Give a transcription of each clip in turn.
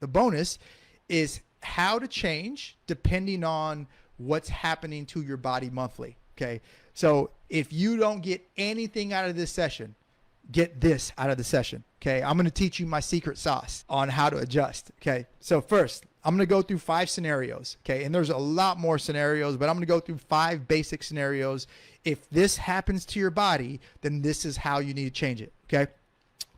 The bonus is how to change depending on what's happening to your body monthly. Okay. So if you don't get anything out of this session, get this out of the session. Okay. I'm going to teach you my secret sauce on how to adjust. Okay. So first, I'm going to go through 5 scenarios. Okay. And there's a lot more scenarios, but I'm going to go through 5 basic scenarios. If this happens to your body, then this is how you need to change it. Okay.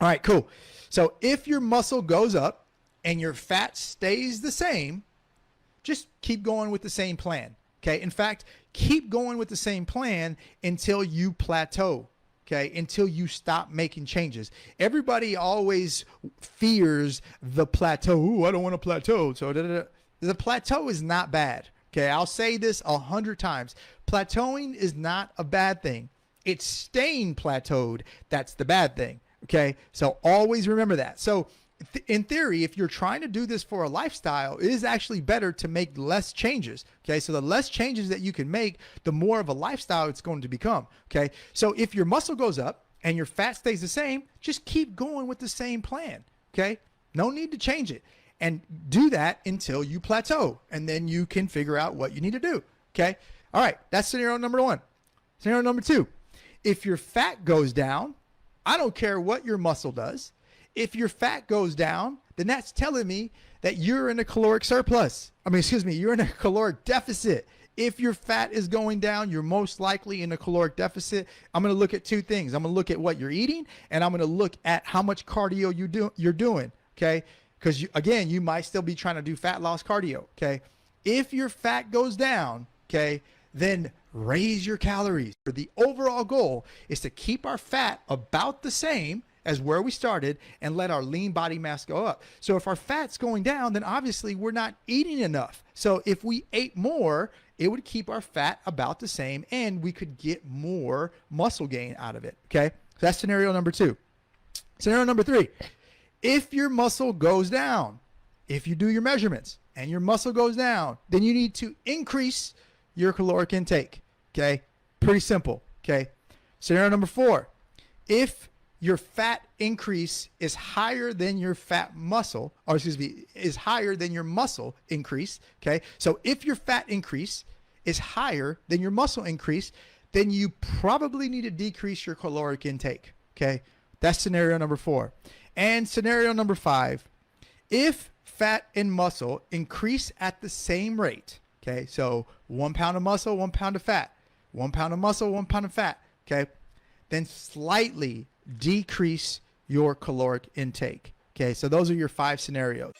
All right, cool. So if your muscle goes up and your fat stays the same, just keep going with the same plan. Okay. In fact, keep going with the same plan until you plateau. Okay. Until you stop making changes. Everybody always fears the plateau. Ooh, I don't want to plateau. So the plateau is not bad. Okay. I'll say this 100 times. Plateauing is not a bad thing. It's staying plateaued. That's the bad thing. Okay. So always remember that. So in theory, if you're trying to do this for a lifestyle, it is actually better to make less changes. Okay. So the less changes that you can make, the more of a lifestyle it's going to become. Okay. So if your muscle goes up and your fat stays the same, just keep going with the same plan. Okay. No need to change it, and do that until you plateau, and then you can figure out what you need to do. Okay. All right. That's scenario number 1. Scenario number 2, if your fat goes down, I don't care what your muscle does. If your fat goes down, then that's telling me that you're in a caloric surplus. You're in a caloric deficit. If your fat is going down, you're most likely in a caloric deficit. I'm going to look at 2 things. I'm going to look at what you're eating, and I'm going to look at how much cardio you're doing. Okay. Because again, you might still be trying to do fat loss cardio. Okay. If your fat goes down, okay, then raise your calories. The overall goal is to keep our fat about the same as where we started and let our lean body mass go up. So if our fat's going down, then obviously we're not eating enough. So if we ate more, it would keep our fat about the same and we could get more muscle gain out of it. Okay. So that's scenario number 2. Scenario number 3, if your muscle goes down, if you do your measurements and your muscle goes down, then you need to increase your caloric intake. Okay. Pretty simple. Okay. Scenario number 4, if your fat increase is higher than your is higher than your muscle increase. Okay. So if your fat increase is higher than your muscle increase, then you probably need to decrease your caloric intake. Okay. That's scenario number 4. And scenario number 5, if fat and muscle increase at the same rate. Okay. So 1 pound of muscle, 1 pound of fat, 1 pound of muscle, 1 pound of fat. Okay. Then slightly decrease your caloric intake. Okay. So those are your 5 scenarios.